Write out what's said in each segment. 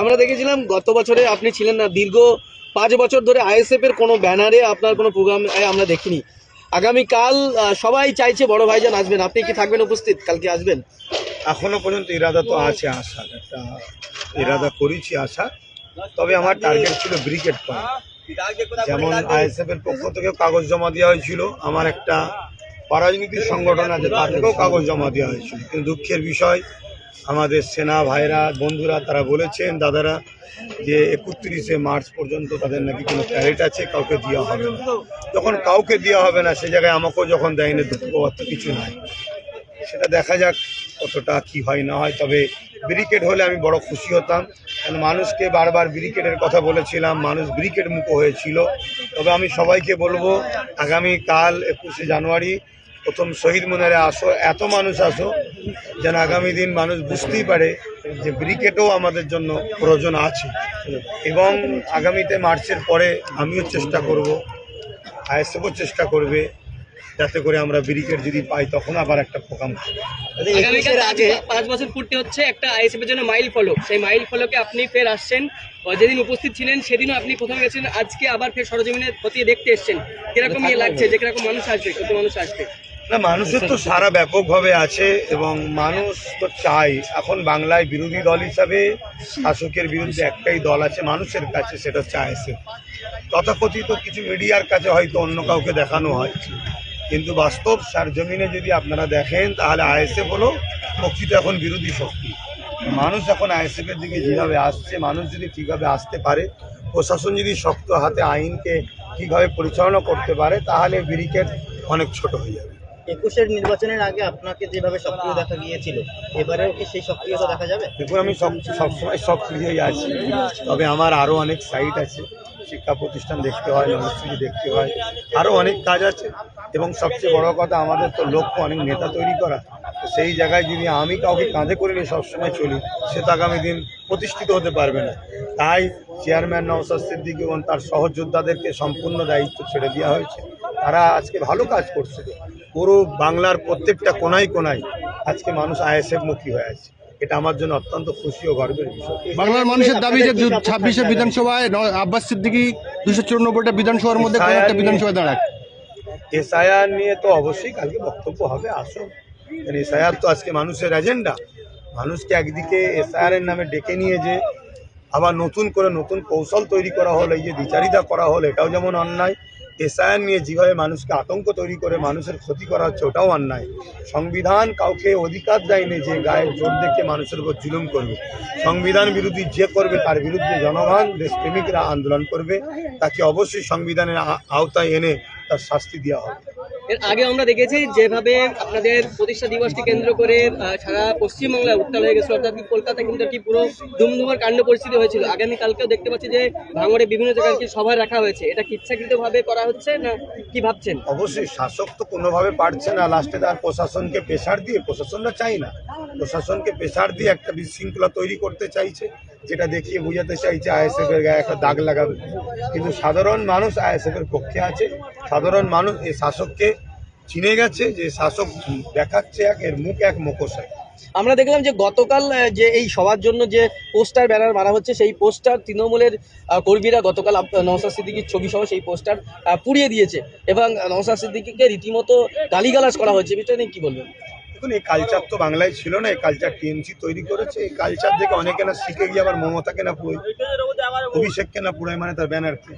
আমরা দেখেছিলাম গত বছরে আপনি ছিলেন না, দীর্ঘ 5 বছর ধরে আইএসএফ এর কোনো ব্যানারে আপনার কোনো প্রোগ্রাম আমরা দেখিনি। আগামীকাল সবাই চাইছে বড় ভাইজান আসবেন, আপনি কি থাকবেন উপস্থিত? কালকে আসবেন? এখনো পর্যন্ত ইরাদা তো আছে, আসার একটা ইরাদা করেছি আসা। তবে আমার টার্গেট ছিল ব্রিগেড পয়েন্ট। যেমন আইএসএফ এর পক্ষ থেকে কাগজ জমা দেওয়া হয়েছিল, আমার একটা পারাজনীতির সংগঠন আছে তার থেকেও কাগজ জমা দেওয়া হয়েছিল। কিন্তু দুঃখের বিষয়, আমাদের সেনা ভাইরা বন্ধুরা তারা বলেছেন, দাদারা, যে 31শে মার্চ পর্যন্ত তাদের নাকি কোনো প্যারেড আছে, কাউকে দেওয়া হবে না। যখন কাউকে দেওয়া হবে না, সে জায়গায় আমাকেও যখন দেয়নি, দুঃখ পাওয়ার তো কিছু নাই। সেটা দেখা যাক কতটা কি হয় না হয়। তবে ব্রিকেড হলে আমি বড় খুশি হতাম, কারণ মানুষকে বারবার ব্রিকেডের কথা বলেছিলাম, মানুষ ব্রিকেড মুখ হয়েছিল। তবে আমি সবাইকে বলবো, আগামীকাল 21শে জানুয়ারি প্রথম শহীদ মিনারে আসো, এত মানুষ আসো যেন আগামী দিন মানুষ বুঝতেই পারে যে ব্রিকেডও আমাদের জন্য প্রয়োজন আছে। এবং আগামীতে মার্চের পরে আমিও চেষ্টা করব, আইএসএফও চেষ্টা করবে, যাতে করে আমরা ব্রিকেড যদি পাই তখন আবার একটা প্রোগ্রাম। আগামীকাল আগে 5 বছর পূর্তি হচ্ছে একটা আইএসএফ এর জন্য মাইল ফলক, সেই মাইল ফলকে আপনি ফের আসছেন। যেদিন উপস্থিত ছিলেন সেদিনও আপনি প্রথমে গেছেন, আজকে আবার ফের সরজমিনে খতিয়ে দেখতে এসছেন। কিরকম লাগছে যে কিরকম মানুষ আসবে, কত মানুষ আসবে? না, মানুষের তো সারা ব্যাপকভাবে আছে এবং মানুষ তো চাই। এখন বাংলায় বিরোধী দল হিসাবে শাসকের বিরুদ্ধে একটাই দল আছে মানুষের কাছে, সেটা হচ্ছে আইএসএফ। তথাকথিত কিছু মিডিয়ার কাছে হয়তো অন্য কাউকে দেখানো হয়, কিন্তু বাস্তব সারজমিনে যদি আপনারা দেখেন তাহলে আইএসএফ হলো প্রকৃত এখন বিরোধী শক্তি। মানুষ এখন আইএসএফের দিকে যেভাবে আসছে, মানুষ যদি ঠিকভাবে আসতে পারে, প্রশাসন যদি শক্ত হাতে আইনকে ঠিকভাবে পরিচালনা করতে পারে, তাহলে ব্যারিকেড অনেক ছোট হয়ে যাবে। 21-এর নির্বাচনের আগে আপনাকে যেভাবে সক্রিয় দেখা গিয়েছিল, এবারেও কি সেই সক্রিয়তা দেখা যাবে? দেখুন, আমি সবসময় সক্রিয়ই আছি, তবে আমার আরও অনেক সাইট আছে, শিক্ষা প্রতিষ্ঠান দেখতে হয়, মনস্ফিতি দেখতে হয়, আরও অনেক কাজ আছে। এবং সবচেয়ে বড় কথা, আমাদের তো লক্ষ্য অনেক নেতা তৈরি করা। তো সেই জায়গায় যদি আমি কাউকে কাঁধে করে নিয়ে সবসময় চলি, সে তো আগামী দিন প্রতিষ্ঠিত হতে পারবে না। তাই চেয়ারম্যান নওশাদ সিদ্দিকী এবং তার সহযোদ্ধাদেরকে সম্পূর্ণ দায়িত্ব ছেড়ে দেওয়া হয়েছে। তারা আজকে ভালো কাজ করছে। পুরো বাংলার প্রত্যেকটা কোনায় কোনায় আজকে মানুষ আইএসএফ মুখী হয়ে আছে। এটা আমার জন্য অত্যন্ত খুশি ও গর্বের বিষয়। বাংলার মানুষের দাবি যে 26শে বিধানসভায় আব্বাস সিদ্দিকী 294টা বিধানসভার মধ্যে কোনো একটা বিধানসভায় দাঁড়ায়। এসআইআর নিয়ে তো অবশ্যই কালকে বক্তব্য হবে, আসুন। এসআইআর তো আজকে মানুষের এজেন্ডা। মানুষকে একদিকে এসআইআর এর নামে ডেকে নিয়ে যে আবার নতুন করে নতুন কৌশল তৈরি করা হলো, এই যে দ্বিচারিতা করা হলো, এটাও যেমন অন্যায়। এসআইআর নিয়ে যেভাবে মানুষকে আতঙ্ক তৈরি করে মানুষের ক্ষতি করা হচ্ছে, ওটাও অন্যায়। সংবিধান কাউকে অধিকার দেয়নি যে গায়ের জোর দেখে মানুষের উপর জুলুম করবে। সংবিধান বিরোধী যে করবে তার বিরুদ্ধে জনগণ, দেশপ্রেমিকরা আন্দোলন করবে, তাকে অবশ্যই সংবিধানের আওতায় এনে তার শাস্তি দেওয়া হবে। এর আগে আমরা দেখেছি যেভাবে আপনাদের প্রতিষ্ঠা দিবসকে কেন্দ্র করে সারা পশ্চিমবাংলায় উত্তাল হয়ে গেছিল, অর্থাৎ কলকাতায় কিন্তু একটি পুরো ধুমধুমার কাণ্ড পরিস্থিতি হয়েছিল। আগামীকালকেও দেখতে পাচ্ছি যে ভাঙড়ে বিভিন্ন জায়গায় সভা রাখা হয়েছে, এটা কি ইচ্ছাকৃতভাবে করা হচ্ছে না কি ভাবছেন? অবশ্যই শাসক তো কোনোভাবে পারছে না, লাস্টে তার প্রশাসনকে প্রেশার দিয়ে, প্রশাসনরা চাই না, প্রশাসনকে প্রেশার দিয়ে একটা বিশৃঙ্খলা তৈরি করতে চাইছে, যেটা দেখিয়ে বোঝাতে চাইছে আইএসএফ এর গায়ে একটা দাগ লাগাবে। কিন্তু সাধারণ মানুষ আইএসএফ এর পক্ষে আছে। সাধারণ মানুষ এই শাসককে চিনে গেছে, যে শাসক দেখাচ্ছে এক, এর মুখ এক, মুখোশ এক। আমরা দেখলাম যে গতকাল যে এই সবার জন্য যে পোস্টার ব্যানার মারা হচ্ছে, সেই পোস্টার তৃণমূলের কর্মীরা গতকাল নওশাদ সিদ্দিকীর ছবি সহ সেই পোস্টার পুড়িয়ে দিয়েছে এবং নওশাদ সিদ্দিকীকে রীতিমতো গালিগালাজ করা হচ্ছে। বিষয়টা নিয়ে কি বলবেন? দেখুন, এই কালচার তো বাংলায় ছিল না, এই কালচার টিএমসি তৈরি করেছে। এই কালচার দেখে অনেকে না শিখে গিয়ে আবার মমতাকে না পুরোয়, অভিষেককে না পুরোয়, মানে তার ব্যানারকে,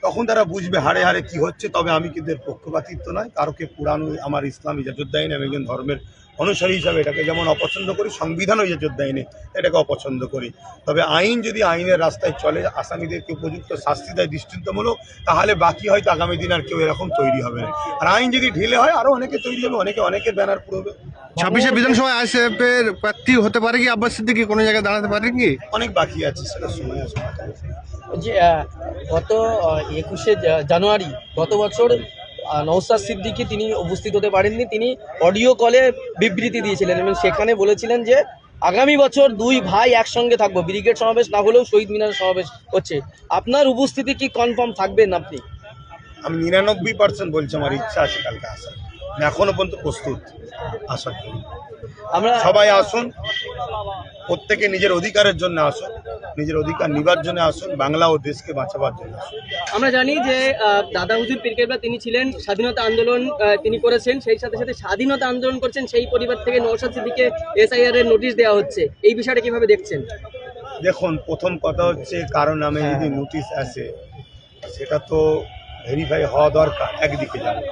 তখন তারা বুঝবে হারে হারে কি হচ্ছে। তবে আমি কিন্তু এর পক্ষপাতিত্ব নয়, কারোকে পুরানো আমার ইসলামী ইজাজত দেয় না। আমি একজন ধর্মের অনুসারী হিসাবে এটাকে যেমন অপছন্দ করি, সংবিধানও ইজাজত দেয় না, এটাকে অপছন্দ করি। তবে আইন যদি আইনের রাস্তায় চলে, আসামিদেরকে উপযুক্ত শাস্তি দেয় দৃষ্টান্তমূলক, তাহলে বাকি হয়তো আগামী দিন আর কেউ এরকম তৈরি হবে না। আর আইন যদি ঢিলে হয়, আরও অনেকে তৈরি হবে, অনেকের ব্যানার পুরোবে। 26শে বিধানসভায় আইএসএফ এর প্রার্থী হতে পারে কি আব্বাস সিদ্দিকী, কোনো জায়গায় দাঁড়াতে পারে কি? অনেক বাকি আছে, সেটা সময় আসবে। যে গত 21শে জানুয়ারি গত বছর নওশাদ সিদ্দিকী তিনি উপস্থিত হতে পারেননি, তিনি অডিও কলে বিবৃতি দিয়েছিলেন এবং সেখানে বলেছিলেন যে আগামী বছর দুই ভাই একসঙ্গে থাকবো, ব্রিগেড সমাবেশ না হলেও শহীদ মিনার সমাবেশ হচ্ছে। আপনার উপস্থিতি কি কনফার্ম থাকবেন আপনি? আমি 99% বলছি, আমার ইচ্ছা আছে কালকে আসার, এখনো পর্যন্ত প্রস্তুত আসার জন্য। আমরা সবাই আসুন, প্রত্যেকে নিজের অধিকারের জন্য আসুন, নিজের অধিকার নিবার জন্য আসুন, বাংলা ও দেশকে বাঁচাবার জন্য আসুন। আমরা জানি যে দাদা হুজুর পীর কেবলা তিনি ছিলেন স্বাধীনতা আন্দোলন তিনি করেছেন, সেই সাথে সাথে স্বাধীনতা আন্দোলন করছেন সেই পরিবার থেকে নওশাদ সিদ্দিকীকে SIR এর নোটিশ দেওয়া হচ্ছে, এই বিষয়টা কিভাবে দেখছেন? দেখুন, প্রথম কথা হচ্ছে কারো নামে যদি নোটিশ আসে সেটা তো ভেরিফাই হওয়া দরকার একদিকে যাবে,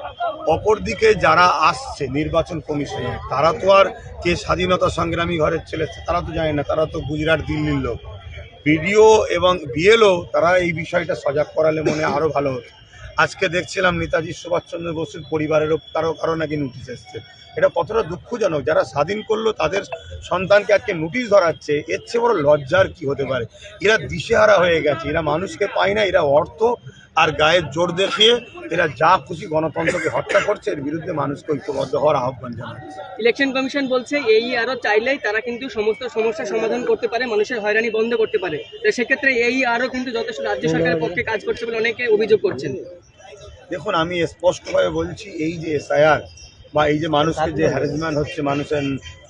অপরদিকে যারা আসছে নির্বাচন কমিশনে তারা তো আর কে স্বাধীনতা সংগ্রামী ঘরের ছেলে তারা তো জানে না, তারা তো গুজরাট দিল্লির লোক। বিডিও এবং BLO তারা এই বিষয়টা সজাগ করালে মনে আরও ভালো হতো। আজকে দেখছিলাম নেতাজি সুভাষচন্দ্র বসুর পরিবারেরও কারো নাকি নোটিশ এসছে। এটা কতটা দুঃখজনক, যারা স্বাধীন করলো তাদের সন্তানকে আজকে নোটিশ ধরাচ্ছে, এর চেয়ে বড় লজ্জার কি হতে পারে? এরা দিশেহারা হয়ে গেছে, এরা মানুষকে পায় না, এরা অর্থ আর গায়ের জোর দেখিয়ে এরা যা খুশি গণতন্ত্রকে হত্যা করছে। এর বিরুদ্ধে মানুষকে ঐক্যবদ্ধ হওয়ার আহ্বান জানাচ্ছে। ইলেকশন কমিশন বলছে এই আরও চাইলেই তারা কিন্তু সমস্ত সমস্যার সমাধান করতে পারে, মানুষের হয়রানি বন্ধ করতে পারে। তো সেক্ষেত্রে এই আরও কিন্তু যথেষ্ট রাজ্য সরকারের পক্ষে কাজ করছে বলে অনেকে অভিযোগ করছেন। দেখুন, আমি স্পষ্টভাবে বলছি, এই যে SIR বা এই যে মানুষকে যে হ্যারাসমেন্ট হচ্ছে, মানুষের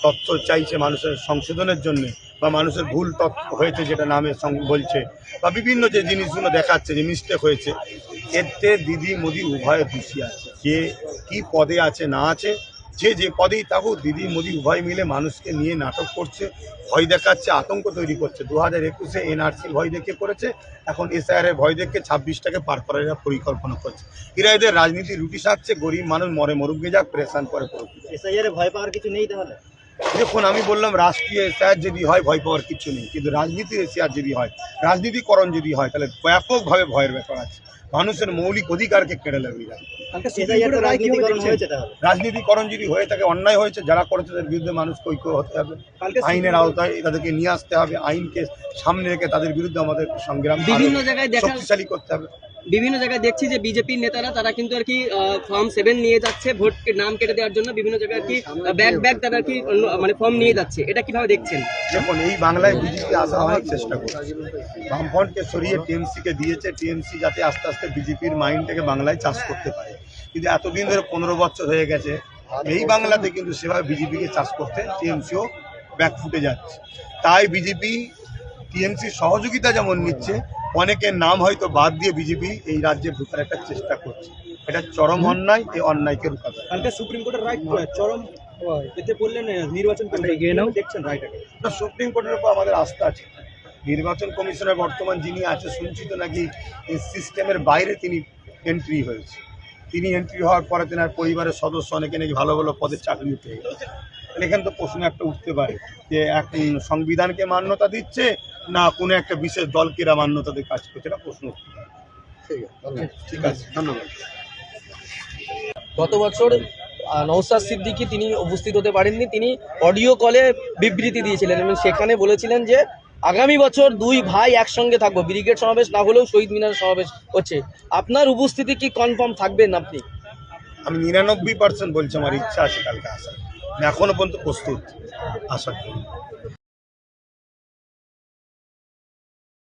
তথ্য চাইছে মানুষের সংশোধনের জন্য, বা মানুষের ভুল তথ্য হয়েছে যেটা নামে বলছে, বা বিভিন্ন যে জিনিসগুলো দেখাচ্ছে যে মিস্টেক হয়েছে, এতে দিদি মোদি উভয় দোষী আছে। যে কি পদে আছে না আছে, যে পদেই থাকুক, দিদি মোদি উভয় মিলে মানুষকে নিয়ে নাটক করছে, ভয় দেখাচ্ছে, আতঙ্ক তৈরি করছে। 2021-এ NRC ভয় দেখে করেছে, এখন SIR এর ভয় দেখে 26টাকে পার করার এরা পরিকল্পনা করছে। এরা এদের রাজনীতি রুটি সাজছে, গরিব মানুষ মরে মরুক গে যাক, প্রেশান করে পড়ুক। SIR এ ভয় পাওয়ার কিছু নেই তাহলে? দেখুন, আমি বললাম রাষ্ট্রীয় SIR যদি হয় ভয় পাওয়ার কিছু নেই, কিন্তু রাজনীতির SIR যদি হয়, রাজনীতিকরণ যদি হয়, তাহলে ব্যাপকভাবে ভয়ের ব্যাপার আছে। মানুষের মৌলিক অধিকারকে কেড়ে লাগবে। SIR তো রাজনীতিকরণ হয়েছে তাহলে? রাজনীতিকরণ যদি হয়ে থাকে, অন্যায় হয়েছে, যারা করেছে তাদের বিরুদ্ধে মানুষকে ঐক্য হতে হবে, আইনের আওতায় তাদেরকে নিয়ে আসতে হবে, আইনকে সামনে রেখে তাদের বিরুদ্ধে আমাদের সংগ্রাম বিভিন্ন জায়গায় শক্তিশালী করতে হবে। বিভিন্ন জায়গায় দেখছি যে বিজেপির নেতারা তারা কিন্তু আর কি ফর্ম 7 নিয়ে যাচ্ছে ভোট নাম কেটে দেওয়ার জন্য, বিভিন্ন জায়গায় আর কি ব্যাগ তারা আর কি মানে ফর্ম নিয়ে যাচ্ছে, এটা কিভাবে দেখছেন? দেখুন, এই বাংলায় বিজেপি আসা অনেক চেষ্টা করছে, বামফ্রন্টকে সরিয়ে TMC-কে দিয়েছে, TMC যাতে আস্তে আস্তে বিজেপির মাইন্ডটাকে বাংলায় চাষ করতে পারে। কিন্তু এতদিন ধরে 15 বছর হয়ে গেছে এই বাংলাতে কিন্তু সেভাবে বিজেপিকে চাষ করতে TMC-ও ব্যাক ফুটে যাচ্ছে। তাই বিজেপি TMC সহযোগিতা যেমন নিচ্ছে, অনেকের নাম হয়তো বাদ দিয়ে বিজেপি এই রাজ্যে ঢোকার একটা চেষ্টা করছে। এটা চরম অন্যায়, এই অন্যায়কে রুখাতে হবে। কালকে সুপ্রিম কোর্টের রাইট চরম এতে বললেন নির্বাচন দেখছেন রাইটটাকে। না, সুপ্রিম কোর্টের উপর আমাদের আস্থা আছে। নির্বাচন কমিশনের বর্তমান যিনি আছে, শুনছি তো নাকি এই সিস্টেমের বাইরে তিনি এন্ট্রি হয়েছে। তিনি এন্ট্রি হওয়ার পরে তেনার পরিবারের সদস্য অনেকে নাকি ভালো ভালো পদের চাকরি পেয়ে গেছে। এখানে তো প্রশ্ন একটা উঠতে পারে যে এক সংবিধানকে মান্যতা দিচ্ছে না কোনো একটা বিশেষ দলকে এরা মান্যতা দিয়ে কাজ করছে, এটা প্রশ্ন উঠতে পারে। ঠিক আছে, ধন্যবাদ। গত বছর নওশাদ সিদ্দিকী তিনি উপস্থিত হতে পারেননি, তিনি অডিও কলে বিবৃতি দিয়েছিলেন এবং সেখানে বলেছিলেন যে আগামী বছর দুই ভাই একসঙ্গে থাকবো, ব্রিগেড সমাবেশ না হলেও শহীদ মিনার সমাবেশ হচ্ছে। আপনার উপস্থিতি কি কনফার্ম থাকবেন আপনি? আমি 99% বলছি আমার ইচ্ছা আছে কালকে আসার, এখনো পর্যন্ত প্রস্তুত আসার জন্য।